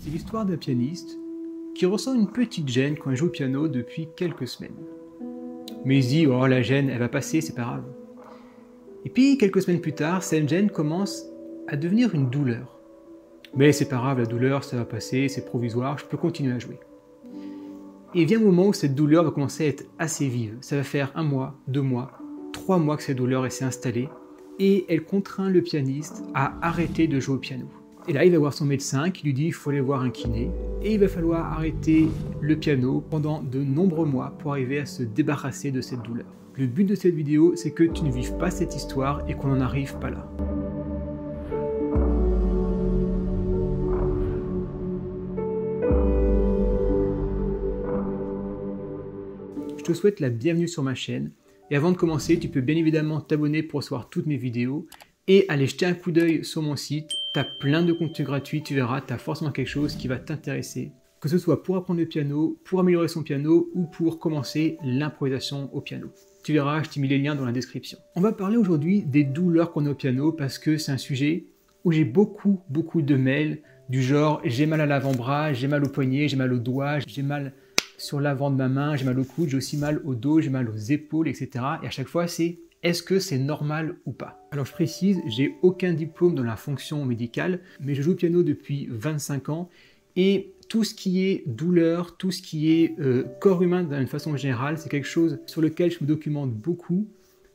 C'est l'histoire d'un pianiste qui ressent une petite gêne quand il joue au piano depuis quelques semaines. Mais il se dit « Oh, la gêne, elle va passer, c'est pas grave ». Et puis, quelques semaines plus tard, cette gêne commence à devenir une douleur. Mais c'est pas grave, la douleur, ça va passer, c'est provisoire, je peux continuer à jouer. Et il vient un moment où cette douleur va commencer à être assez vive. Ça va faire 1 mois, 2 mois, 3 mois que cette douleur s'est installée, et elle contraint le pianiste à arrêter de jouer au piano. Et là, il va voir son médecin qui lui dit qu'il faut aller voir un kiné, et il va falloir arrêter le piano pendant de nombreux mois pour arriver à se débarrasser de cette douleur. Le but de cette vidéo, c'est que tu ne vives pas cette histoire et qu'on n'en arrive pas là. Je te souhaite la bienvenue sur ma chaîne, et avant de commencer, tu peux bien évidemment t'abonner pour recevoir toutes mes vidéos, et aller jeter un coup d'œil sur mon site. Tu as plein de contenus gratuits, tu verras, tu as forcément quelque chose qui va t'intéresser, que ce soit pour apprendre le piano, pour améliorer son piano ou pour commencer l'improvisation au piano. Tu verras, je t'ai mis les liens dans la description. On va parler aujourd'hui des douleurs qu'on a au piano parce que c'est un sujet où j'ai beaucoup de mails du genre j'ai mal à l'avant-bras, j'ai mal au poignet, j'ai mal au doigt, j'ai mal sur l'avant de ma main, j'ai mal au coude, j'ai aussi mal au dos, j'ai mal aux épaules, etc. Et à chaque fois c'est est-ce que c'est normal ou pas? Alors je précise, j'ai aucun diplôme dans la fonction médicale, mais je joue au piano depuis 25 ans et tout ce qui est douleur, tout ce qui est corps humain d'une façon générale, c'est quelque chose sur lequel je me documente beaucoup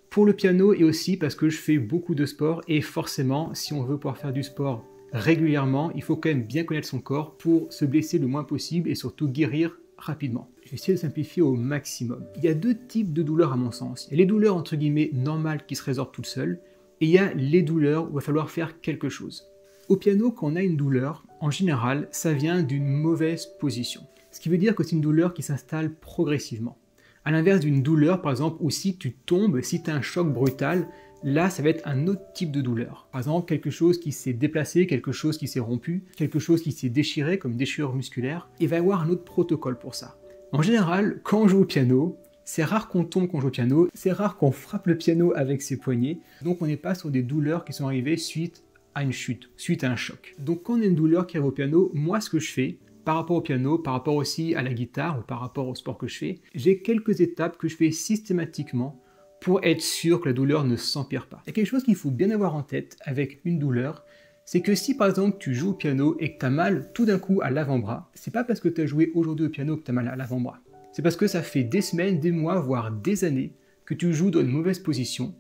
pour le piano et aussi parce que je fais beaucoup de sport et forcément, si on veut pouvoir faire du sport régulièrement, il faut quand même bien connaître son corps pour se blesser le moins possible et surtout guérir rapidement. Je vais essayer de simplifier au maximum. Il y a 2 types de douleurs à mon sens. Il y a les douleurs entre guillemets normales qui se résorbent toutes seules et il y a les douleurs où il va falloir faire quelque chose. Au piano, quand on a une douleur, en général, ça vient d'une mauvaise position. Ce qui veut dire que c'est une douleur qui s'installe progressivement. À l'inverse d'une douleur, par exemple, où si tu tombes, si tu as un choc brutal, là, ça va être un autre type de douleur. Par exemple, quelque chose qui s'est déplacé, quelque chose qui s'est rompu, quelque chose qui s'est déchiré, comme une déchirure musculaire. Il va y avoir un autre protocole pour ça. En général, quand on joue au piano, c'est rare qu'on tombe quand on joue au piano, c'est rare qu'on frappe le piano avec ses poignets, donc on n'est pas sur des douleurs qui sont arrivées suite à une chute, suite à un choc. Donc quand on a une douleur qui arrive au piano, moi ce que je fais, par rapport au piano, par rapport aussi à la guitare ou par rapport au sport que je fais, j'ai quelques étapes que je fais systématiquement pour être sûr que la douleur ne s'empire pas. Il y a quelque chose qu'il faut bien avoir en tête avec une douleur, c'est que si par exemple tu joues au piano et que tu as mal tout d'un coup à l'avant-bras, c'est pas parce que tu as joué aujourd'hui au piano que tu as mal à l'avant-bras. C'est parce que ça fait des semaines, des mois, voire des années que tu joues dans une mauvaise position.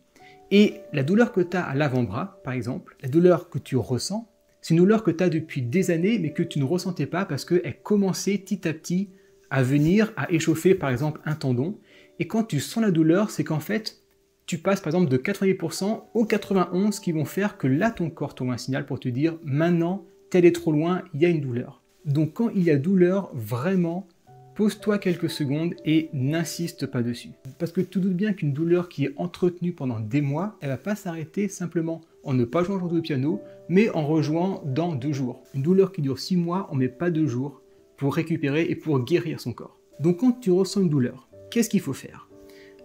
Et la douleur que tu as à l'avant-bras, par exemple, la douleur que tu ressens, c'est une douleur que tu as depuis des années, mais que tu ne ressentais pas parce qu'elle commençait petit à petit à venir, à échauffer par exemple un tendon. Et quand tu sens la douleur, c'est qu'en fait, tu passes par exemple de 88% aux 91% qui vont faire que là, ton corps t'envoie un signal pour te dire « Maintenant, t'es allé trop loin, il y a une douleur ». Donc quand il y a douleur, vraiment, pose-toi quelques secondes et n'insiste pas dessus. Parce que tu doutes bien qu'une douleur qui est entretenue pendant des mois, elle ne va pas s'arrêter simplement en ne pas jouant aujourd'hui au piano, mais en rejouant dans 2 jours. Une douleur qui dure 6 mois, on ne met pas 2 jours pour récupérer et pour guérir son corps. Donc quand tu ressens une douleur, qu'est-ce qu'il faut faire?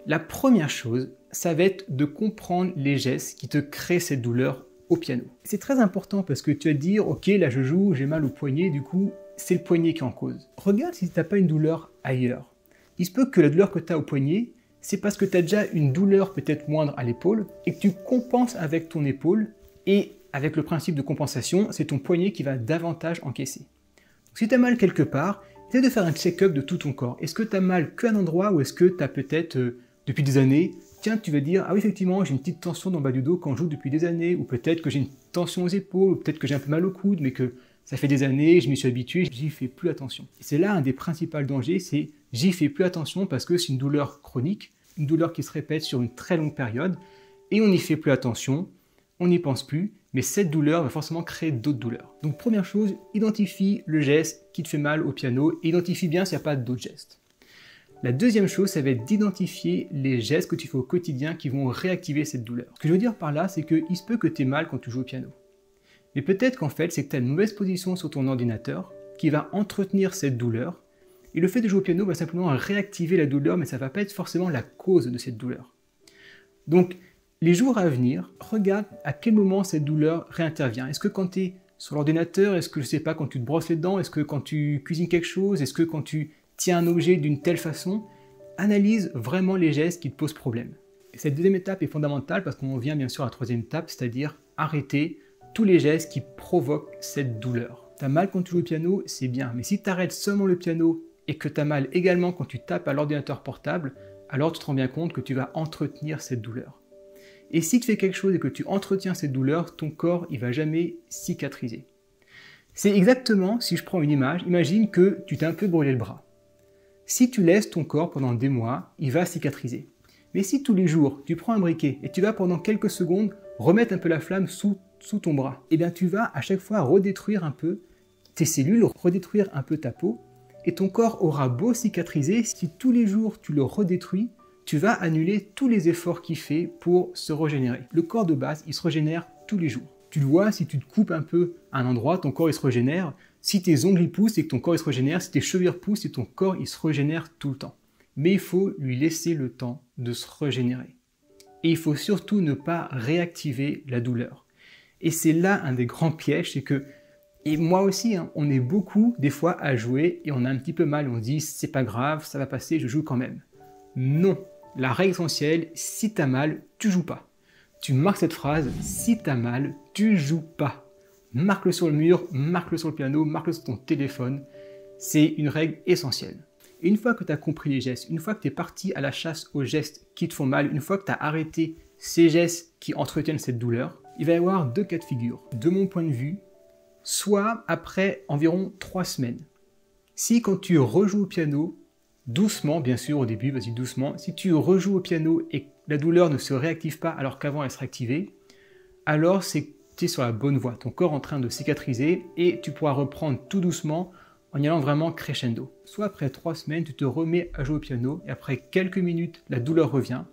La première chose, ça va être de comprendre les gestes qui te créent cette douleur au piano. C'est très important parce que tu vas te dire, ok, là je joue, j'ai mal au poignet, du coup, c'est le poignet qui est en cause. Regarde si tu n'as pas une douleur ailleurs. Il se peut que la douleur que tu as au poignet, c'est parce que tu as déjà une douleur peut-être moindre à l'épaule et que tu compenses avec ton épaule et avec le principe de compensation, c'est ton poignet qui va davantage encaisser. Donc, si tu as mal quelque part, essaie de faire un check-up de tout ton corps. Est-ce que tu as mal qu'à un endroit ou est-ce que tu as peut-être, depuis des années, tiens, tu vas dire, ah oui, effectivement, j'ai une petite tension dans le bas du dos quand je joue depuis des années, ou peut-être que j'ai une tension aux épaules, ou peut-être que j'ai un peu mal au coude, mais que ça fait des années, je m'y suis habitué, j'y fais plus attention. Et c'est là un des principaux dangers, c'est j'y fais plus attention parce que c'est une douleur chronique, une douleur qui se répète sur une très longue période, et on n'y fait plus attention, on n'y pense plus, mais cette douleur va forcément créer d'autres douleurs. Donc première chose, identifie le geste qui te fait mal au piano, et identifie bien s'il n'y a pas d'autres gestes. La deuxième chose, ça va être d'identifier les gestes que tu fais au quotidien qui vont réactiver cette douleur. Ce que je veux dire par là, c'est qu'il se peut que tu aies mal quand tu joues au piano. Mais peut-être qu'en fait, c'est que tu as une mauvaise position sur ton ordinateur qui va entretenir cette douleur. Et le fait de jouer au piano va simplement réactiver la douleur, mais ça ne va pas être forcément la cause de cette douleur. Donc, les jours à venir, regarde à quel moment cette douleur réintervient. Est-ce que quand tu es sur l'ordinateur? Est-ce que je sais pas quand tu te brosses les dents? Est-ce que quand tu cuisines quelque chose? Est-ce que quand tu tiens un objet d'une telle façon? Analyse vraiment les gestes qui te posent problème. Et cette deuxième étape est fondamentale parce qu'on vient bien sûr à la troisième étape, c'est-à-dire arrêter tous les gestes qui provoquent cette douleur. T'as mal quand tu joues au piano, c'est bien, mais si tu arrêtes seulement le piano et que tu as mal également quand tu tapes à l'ordinateur portable, alors tu te rends bien compte que tu vas entretenir cette douleur. Et si tu fais quelque chose et que tu entretiens cette douleur, ton corps il va jamais cicatriser. C'est exactement, si je prends une image, imagine que tu t'es un peu brûlé le bras. Si tu laisses ton corps pendant des mois, il va cicatriser. Mais si tous les jours, tu prends un briquet et tu vas pendant quelques secondes remettre un peu la flamme sous ton bras, eh bien tu vas à chaque fois redétruire un peu tes cellules, redétruire un peu ta peau, et ton corps aura beau cicatriser, si tous les jours tu le redétruis, tu vas annuler tous les efforts qu'il fait pour se régénérer. Le corps de base, il se régénère tous les jours. Tu le vois, si tu te coupes un peu à un endroit, ton corps il se régénère. Si tes ongles poussent, c'est que ton corps il se régénère. Si tes chevelures poussent, c'est que ton corps il se régénère tout le temps. Mais il faut lui laisser le temps de se régénérer. Et il faut surtout ne pas réactiver la douleur. Et c'est là un des grands pièges, c'est que, et moi aussi, hein, on est beaucoup des fois à jouer et on a un petit peu mal, on se dit c'est pas grave, ça va passer, je joue quand même. Non, la règle essentielle, si t'as mal, tu joues pas. Tu marques cette phrase, si t'as mal, tu joues pas. Marque-le sur le mur, marque-le sur le piano, marque-le sur ton téléphone. C'est une règle essentielle. Et une fois que tu as compris les gestes, une fois que tu es parti à la chasse aux gestes qui te font mal, une fois que tu as arrêté ces gestes qui entretiennent cette douleur, il va y avoir deux cas de figure. De mon point de vue, soit après environ 3 semaines. Si quand tu rejoues au piano, doucement, bien sûr au début, vas-y doucement, si tu rejoues au piano et que la douleur ne se réactive pas alors qu'avant elle se réactivait, alors c'est que tu es sur la bonne voie. Ton corps est en train de cicatriser et tu pourras reprendre tout doucement en y allant vraiment crescendo. Soit après 3 semaines, tu te remets à jouer au piano et après quelques minutes, la douleur revient.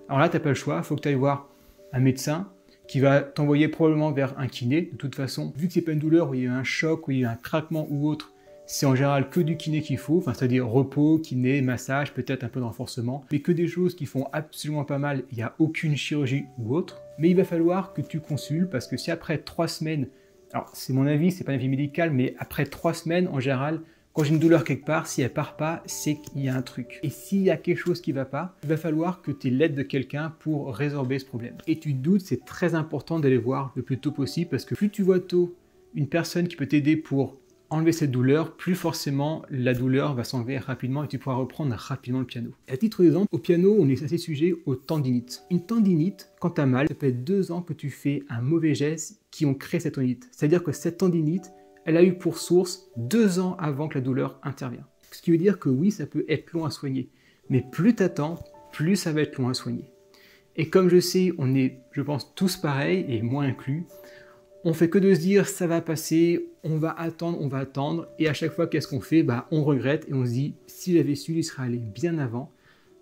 Alors là, tu n'as pas le choix, il faut que tu ailles voir un médecin qui va t'envoyer probablement vers un kiné. De toute façon, vu que c'est pas une douleur où il y a eu un choc, où il y a eu un craquement ou autre, c'est en général que du kiné qu'il faut, enfin, c'est-à-dire repos, kiné, massage, peut-être un peu de renforcement, mais que des choses qui font absolument pas mal, il n'y a aucune chirurgie ou autre. Mais il va falloir que tu consultes parce que si après 3 semaines, alors c'est mon avis, c'est pas un avis médical, mais après 3 semaines en général, quand j'ai une douleur quelque part, si elle part pas, c'est qu'il y a un truc. Et s'il y a quelque chose qui va pas, il va falloir que tu aies l'aide de quelqu'un pour résorber ce problème. Et tu te doutes, c'est très important d'aller voir le plus tôt possible parce que plus tu vois tôt une personne qui peut t'aider pour enlever cette douleur, plus forcément la douleur va s'enlever rapidement et tu pourras reprendre rapidement le piano. Et à titre d'exemple, au piano, on est assez sujet aux tendinites. Une tendinite, quand tu as mal, ça peut être 2 ans que tu fais un mauvais geste qui ont créé cette tendinite. C'est-à-dire que cette tendinite, elle a eu pour source 2 ans avant que la douleur intervienne. Ce qui veut dire que oui, ça peut être long à soigner. Mais plus tu attends, plus ça va être long à soigner. Et comme je sais, on est, je pense, tous pareils, et moi inclus, on fait que de se dire ça va passer, on va attendre, et à chaque fois qu'est-ce qu'on fait? On regrette et on se dit si j'avais su, il serait allé bien avant,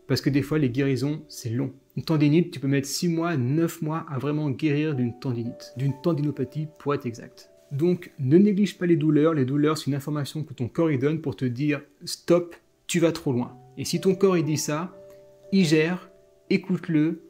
parce que des fois les guérisons c'est long. Une tendinite, tu peux mettre 6 mois, 9 mois à vraiment guérir d'une tendinite, d'une tendinopathie pour être exact. Donc ne néglige pas les douleurs c'est une information que ton corps il donne pour te dire stop, tu vas trop loin. Et si ton corps il dit ça, il gère, écoute-le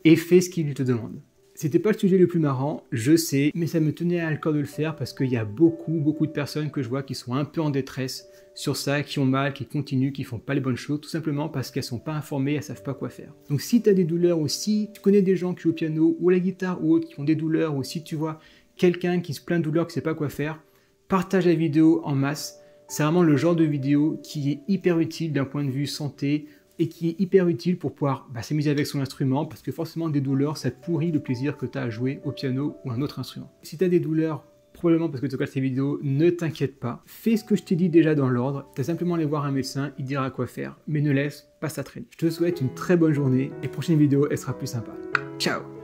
et fais ce qu'il te demande. C'était pas le sujet le plus marrant, je sais, mais ça me tenait à cœur de le faire parce qu'il y a beaucoup de personnes que je vois qui sont un peu en détresse sur ça, qui ont mal, qui continuent, qui font pas les bonnes choses, tout simplement parce qu'elles sont pas informées, elles savent pas quoi faire. Donc si tu as des douleurs ou si tu connais des gens qui jouent au piano ou à la guitare ou autres qui ont des douleurs, ou si tu vois quelqu'un qui se plaint de douleur, qui sait pas quoi faire, partage la vidéo en masse. C'est vraiment le genre de vidéo qui est hyper utile d'un point de vue santé, et qui est hyper utile pour pouvoir s'amuser avec son instrument, parce que forcément des douleurs, ça pourrit le plaisir que tu as à jouer au piano ou un autre instrument. Si tu as des douleurs, probablement parce que tu regardes ces vidéos, ne t'inquiète pas. Fais ce que je t'ai dit déjà dans l'ordre, tu as simplement aller voir un médecin, il dira quoi faire, mais ne laisse pas ça traîner. Je te souhaite une très bonne journée, et prochaine vidéo, elle sera plus sympa. Ciao!